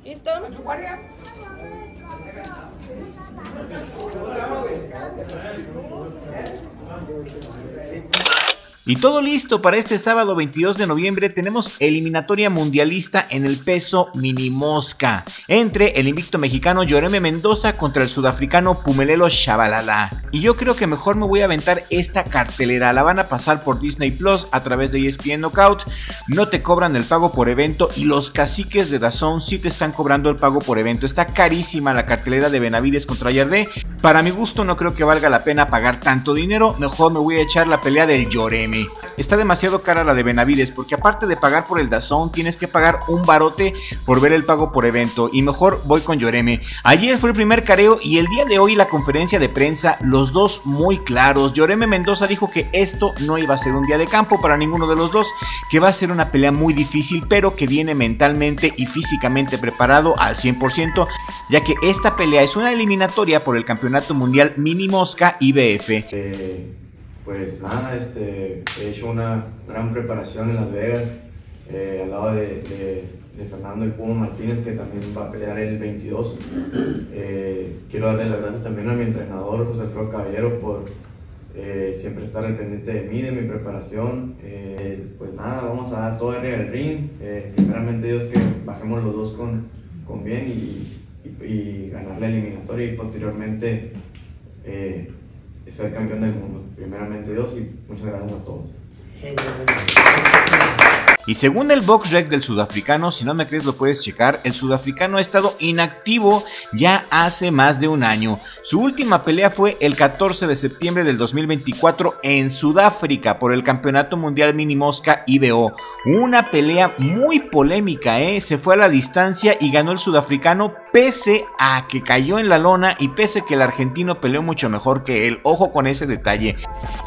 ¿Listo? Y todo listo para este sábado 22 de noviembre. Tenemos eliminatoria mundialista en el peso mini mosca entre el invicto mexicano Yoreme Mendoza contra el sudafricano Phumelelo Shabalala. Y yo creo que mejor me voy a aventar esta cartelera. La van a pasar por Disney Plus a través de ESPN Knockout. No te cobran el pago por evento y los caciques de DAZN sí te están cobrando el pago por evento. Está carísima la cartelera de Benavides contra Yarde. Para mi gusto no creo que valga la pena pagar tanto dinero. Mejor me voy a echar la pelea del Yoreme. Está demasiado cara la de Benavides porque aparte de pagar por el DAZN tienes que pagar un barote por ver el pago por evento, y mejor voy con Yoreme. Ayer fue el primer careo y el día de hoy la conferencia de prensa, los dos muy claros. Yoreme Mendoza dijo que esto no iba a ser un día de campo para ninguno de los dos, que va a ser una pelea muy difícil, pero que viene mentalmente y físicamente preparado al 100%, ya que esta pelea es una eliminatoria por el Campeonato Mundial Mini Mosca IBF. Pues nada, he hecho una gran preparación en Las Vegas, al lado de Fernando el Puma Martínez, que también va a pelear el 22. Quiero darle las gracias también a mi entrenador José Alfredo Caballero por siempre estar al pendiente de mí, de mi preparación. Pues nada, vamos a dar todo arriba del ring. Primeramente Dios, que bajemos los dos con bien y ganar la eliminatoria, y posteriormente ser campeón del mundo. Primeramente Dios, y muchas gracias a todos. Y según el BoxRec del sudafricano, si no me crees lo puedes checar, el sudafricano ha estado inactivo ya hace más de un año. Su última pelea fue el 14 de septiembre del 2024 en Sudáfrica por el Campeonato Mundial Mini Mosca IBO. Una pelea muy polémica, se fue a la distancia y ganó el sudafricano pese a que cayó en la lona y pese a que el argentino peleó mucho mejor que él. Ojo con ese detalle.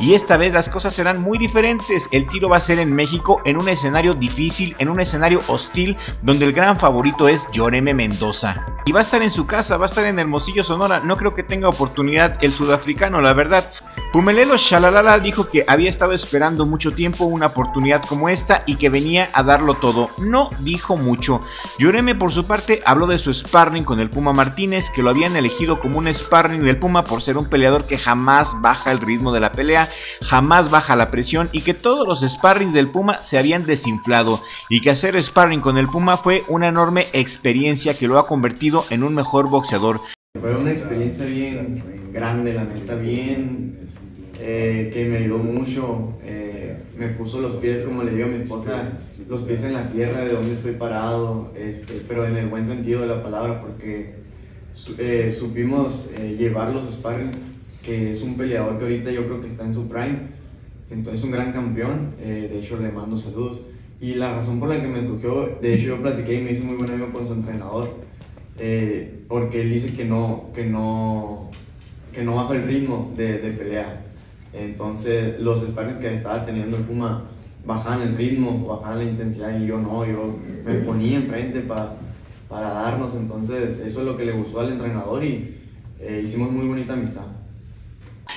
Y esta vez las cosas serán muy diferentes. El tiro va a ser en México, en un escenario difícil, en un escenario hostil, donde el gran favorito es Yoreme Mendoza. Y va a estar en su casa, va a estar en Hermosillo, Sonora. No creo que tenga oportunidad el sudafricano, la verdad. Phumelelo Shabalala dijo que había estado esperando mucho tiempo una oportunidad como esta y que venía a darlo todo. No dijo mucho. Yoreme, por su parte, habló de su sparring con el Puma Martínez, que lo habían elegido como un sparring del Puma por ser un peleador que jamás baja el ritmo de la pelea, jamás baja la presión, y que todos los sparrings del Puma se habían desinflado, y que hacer sparring con el Puma fue una enorme experiencia que lo ha convertido en un mejor boxeador. Fue una experiencia bien grande, la neta, que me ayudó mucho. Me puso los pies, como le digo a mi esposa, los pies en la tierra de donde estoy parado, pero en el buen sentido de la palabra, porque supimos llevar los sparrings, que es un peleador que ahorita yo creo que está en su prime, entonces un gran campeón. De hecho le mando saludos, y la razón por la que me escogió, de hecho yo platiqué y me hice muy buen amigo con su entrenador, porque él dice que no baja el ritmo de pelea. Entonces los sparrings que estaba teniendo el Puma bajaban el ritmo, bajaban la intensidad, y yo no, yo me ponía enfrente para darnos. Entonces eso es lo que le gustó al entrenador, y hicimos muy bonita amistad.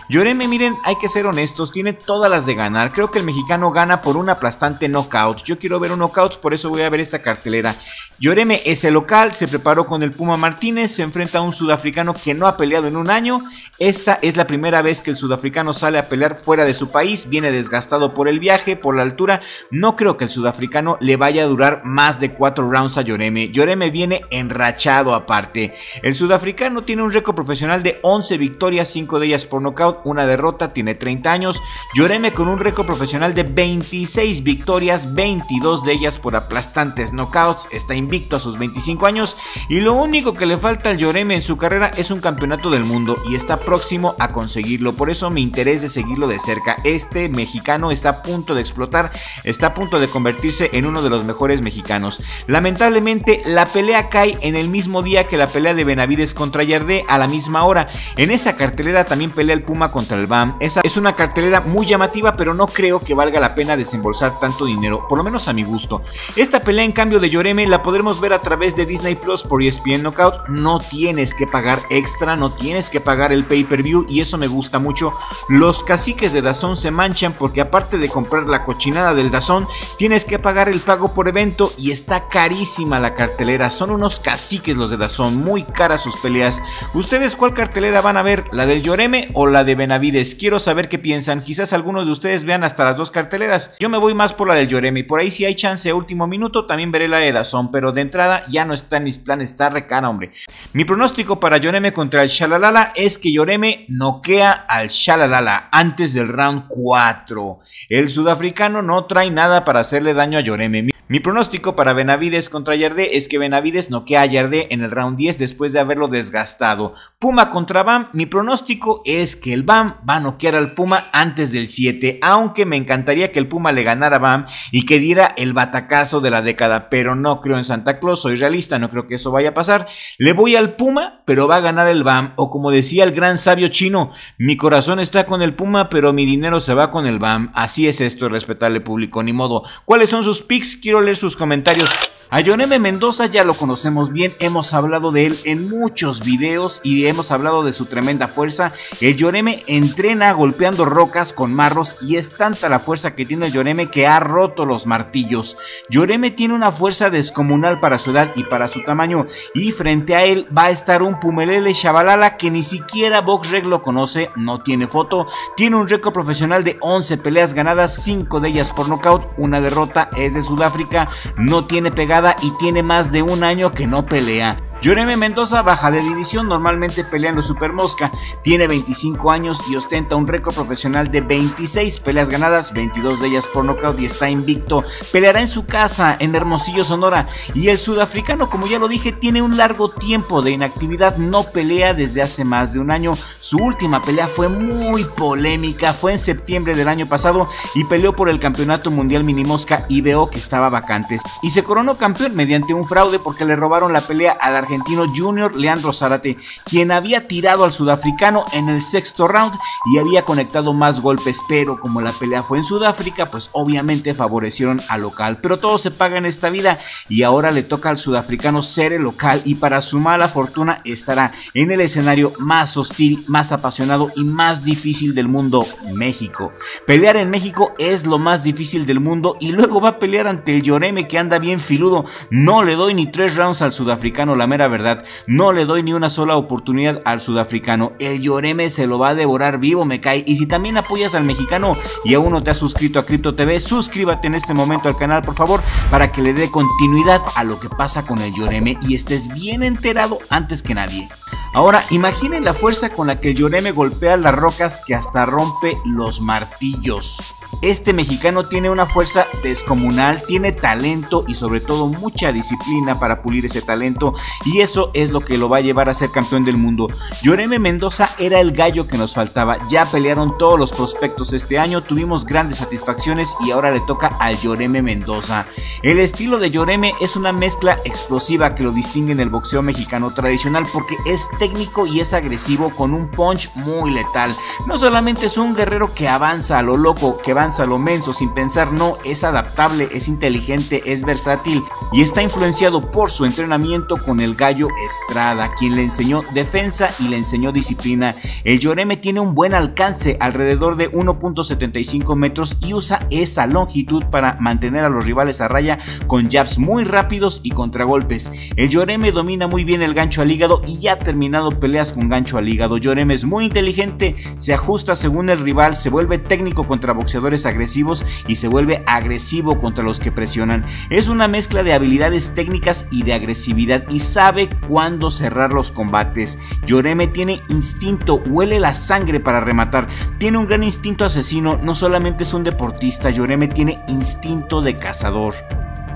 Yoreme, miren, hay que ser honestos, tiene todas las de ganar. Creo que el mexicano gana por un aplastante knockout. Yo quiero ver un knockout, por eso voy a ver esta cartelera. Yoreme es el local, se preparó con el Puma Martínez, se enfrenta a un sudafricano que no ha peleado en un año. Esta es la primera vez que el sudafricano sale a pelear fuera de su país, viene desgastado por el viaje, por la altura. No creo que el sudafricano le vaya a durar más de 4 rounds a Yoreme. Yoreme viene enrachado aparte. El sudafricano tiene un récord profesional de 11 victorias, 5 de ellas por nocaut, una derrota, tiene 30 años. Yoreme con un récord profesional de 26 victorias, 22 de ellas por aplastantes knockouts, está invicto a sus 25 años, y lo único que le falta al Yoreme en su carrera es un campeonato del mundo, y está próximo a conseguirlo. Por eso mi interés de seguirlo de cerca. Este mexicano está a punto de explotar, está a punto de convertirse en uno de los mejores mexicanos. Lamentablemente la pelea cae en el mismo día que la pelea de Benavides contra Yarde, a la misma hora. En esa cartelera también pelea el Puma Puma contra el BAM. Esa es una cartelera muy llamativa, pero no creo que valga la pena desembolsar tanto dinero, por lo menos a mi gusto. Esta pelea en cambio de Yoreme la podremos ver a través de Disney Plus por ESPN Knockout. No tienes que pagar extra, no tienes que pagar el pay-per-view y eso me gusta mucho. Los caciques de DAZN se manchan porque aparte de comprar la cochinada del DAZN, tienes que pagar el pago por evento y está carísima la cartelera. Son unos caciques los de DAZN, muy caras sus peleas. ¿Ustedes cuál cartelera van a ver? ¿La del Yoreme o la de Benavides? Quiero saber qué piensan. Quizás algunos de ustedes vean hasta las dos carteleras. Yo me voy más por la del Yoreme y por ahí si hay chance a último minuto también veré la de DAZN, pero de entrada ya no está en mis planes, está re cara, hombre. Mi pronóstico para Yoreme contra el Shalalala es que Yoreme noquea al Shalalala antes del round 4. El sudafricano no trae nada para hacerle daño a Yoreme. Mi pronóstico para Benavides contra Yardé es que Benavides noquea a Yardé en el round 10 después de haberlo desgastado. Puma contra BAM, mi pronóstico es que el BAM va a noquear al Puma antes del 7, aunque me encantaría que el Puma le ganara a BAM y que diera el batacazo de la década, pero no creo en Santa Claus, soy realista, no creo que eso vaya a pasar. Le voy al Puma, pero va a ganar el BAM, o como decía el gran sabio chino, mi corazón está con el Puma, pero mi dinero se va con el BAM. Así es esto, respetable público, ni modo. ¿Cuáles son sus picks? Quiero leer sus comentarios. A Yoreme Mendoza ya lo conocemos bien, hemos hablado de él en muchos videos y hemos hablado de su tremenda fuerza. El Yoreme entrena golpeando rocas con marros y es tanta la fuerza que tiene el Yoreme que ha roto los martillos. Yoreme tiene una fuerza descomunal para su edad y para su tamaño, y frente a él va a estar un Pumelele Shabalala que ni siquiera BoxRec lo conoce, no tiene foto, tiene un récord profesional de 11 peleas ganadas, 5 de ellas por nocaut, una derrota, es de Sudáfrica, no tiene pegada y tiene más de un año que no pelea. Yoreme Mendoza baja de división, normalmente peleando Super Mosca, tiene 25 años y ostenta un récord profesional de 26 peleas ganadas, 22 de ellas por nocaut y está invicto. Peleará en su casa en Hermosillo, Sonora, y el sudafricano, como ya lo dije, tiene un largo tiempo de inactividad, no pelea desde hace más de un año. Su última pelea fue muy polémica, fue en septiembre del año pasado y peleó por el campeonato mundial mini mosca IBO que estaba vacante y se coronó campeón mediante un fraude porque le robaron la pelea al argentino Junior Leandro Zárate, quien había tirado al sudafricano en el sexto round y había conectado más golpes, pero como la pelea fue en Sudáfrica, pues obviamente favorecieron al local, pero todo se paga en esta vida y ahora le toca al sudafricano ser el local y para su mala fortuna estará en el escenario más hostil, más apasionado y más difícil del mundo, México. Pelear en México es lo más difícil del mundo y luego va a pelear ante el Yoreme que anda bien filudo. No le doy ni 3 rounds al sudafricano, la mera verdad, no le doy ni una sola oportunidad al sudafricano. El Yoreme se lo va a devorar vivo, me cae. Y si también apoyas al mexicano y aún no te has suscrito a Crypto TV, suscríbete en este momento al canal, por favor, para que le dé continuidad a lo que pasa con el Yoreme y estés bien enterado antes que nadie. Ahora, imaginen la fuerza con la que el Yoreme golpea las rocas que hasta rompe los martillos. Este mexicano tiene una fuerza descomunal, tiene talento y sobre todo mucha disciplina para pulir ese talento y eso es lo que lo va a llevar a ser campeón del mundo. Yoreme Mendoza era el gallo que nos faltaba, ya pelearon todos los prospectos este año, tuvimos grandes satisfacciones y ahora le toca al Yoreme Mendoza. El estilo de Yoreme es una mezcla explosiva que lo distingue en el boxeo mexicano tradicional porque es técnico y es agresivo con un punch muy letal. No solamente es un guerrero que avanza a lo loco, que avanza a lo menso sin pensar, no, es adaptable, es inteligente, es versátil y está influenciado por su entrenamiento con el Gallo Estrada, quien le enseñó defensa y le enseñó disciplina. El Yoreme tiene un buen alcance, alrededor de 1.75 metros y usa esa longitud para mantener a los rivales a raya con jabs muy rápidos y contragolpes. El Yoreme domina muy bien el gancho al hígado y ya ha terminado peleas con gancho al hígado. Yoreme es muy inteligente, se ajusta según el rival, se vuelve técnico contra boxeadores agresivos y se vuelve agresivo contra los que presionan. Es una mezcla de habilidades técnicas y de agresividad y sabe cuándo cerrar los combates. Yoreme tiene instinto, huele la sangre para rematar, tiene un gran instinto asesino, no solamente es un deportista, Yoreme tiene instinto de cazador.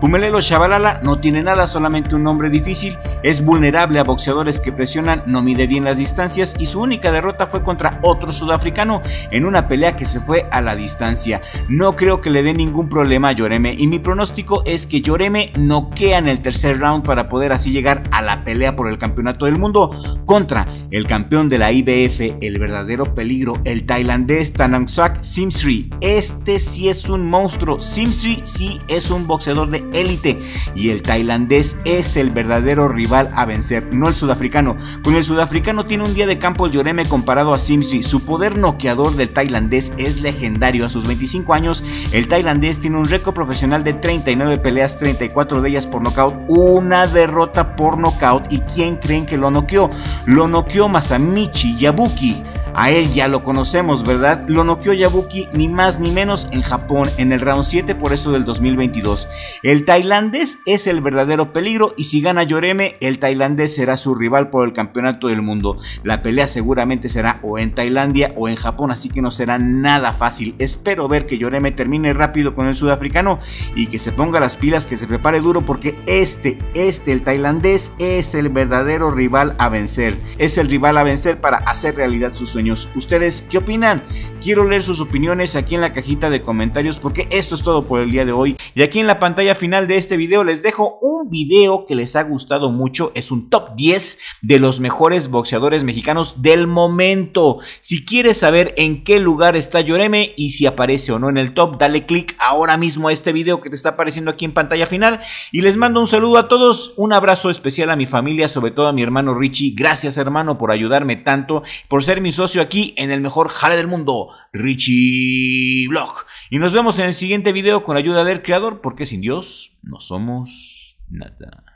Pummelelo Shabalala no tiene nada, solamente un nombre difícil, es vulnerable a boxeadores que presionan, no mide bien las distancias y su única derrota fue contra otro sudafricano en una pelea que se fue a la distancia. No creo que le dé ningún problema a Yoreme y mi pronóstico es que Yoreme noquea en el tercer round para poder así llegar a la pelea por el campeonato del mundo contra el campeón de la IBF, el verdadero peligro, el tailandés Tanangsat Simsri. Este sí es un monstruo, Simsri sí es un boxeador de élite y el tailandés es el verdadero rival a vencer, no el sudafricano. Con el sudafricano tiene un día de campo el Yoreme comparado a Simsri. Su poder noqueador del tailandés es legendario. A sus 25 años el tailandés tiene un récord profesional de 39 peleas, 34 de ellas por nocaut, una derrota por nocaut. ¿Y quién creen que lo noqueó? Lo noqueó Masamichi Yabuki. A él ya lo conocemos, ¿verdad? Lo noqueó Yabuki ni más ni menos en Japón en el round 7, por eso del 2022. El tailandés es el verdadero peligro y si gana Yoreme, el tailandés será su rival por el campeonato del mundo. La pelea seguramente será o en Tailandia o en Japón, así que no será nada fácil. Espero ver que Yoreme termine rápido con el sudafricano y que se ponga las pilas, que se prepare duro porque el tailandés es el verdadero rival a vencer. Es el rival a vencer para hacer realidad sus sueños. ¿Ustedes qué opinan? Quiero leer sus opiniones aquí en la cajita de comentarios porque esto es todo por el día de hoy. Y aquí en la pantalla final de este video les dejo un video que les ha gustado mucho. Es un top 10 de los mejores boxeadores mexicanos del momento. Si quieres saber en qué lugar está Yoreme y si aparece o no en el top, dale click ahora mismo a este video que te está apareciendo aquí en pantalla final. Y les mando un saludo a todos, un abrazo especial a mi familia, sobre todo a mi hermano Richie. Gracias, hermano, por ayudarme tanto, por ser mi socio aquí en el mejor jale del mundo, Richie Vlog. Y nos vemos en el siguiente video con ayuda del creador, porque sin Dios no somos nada.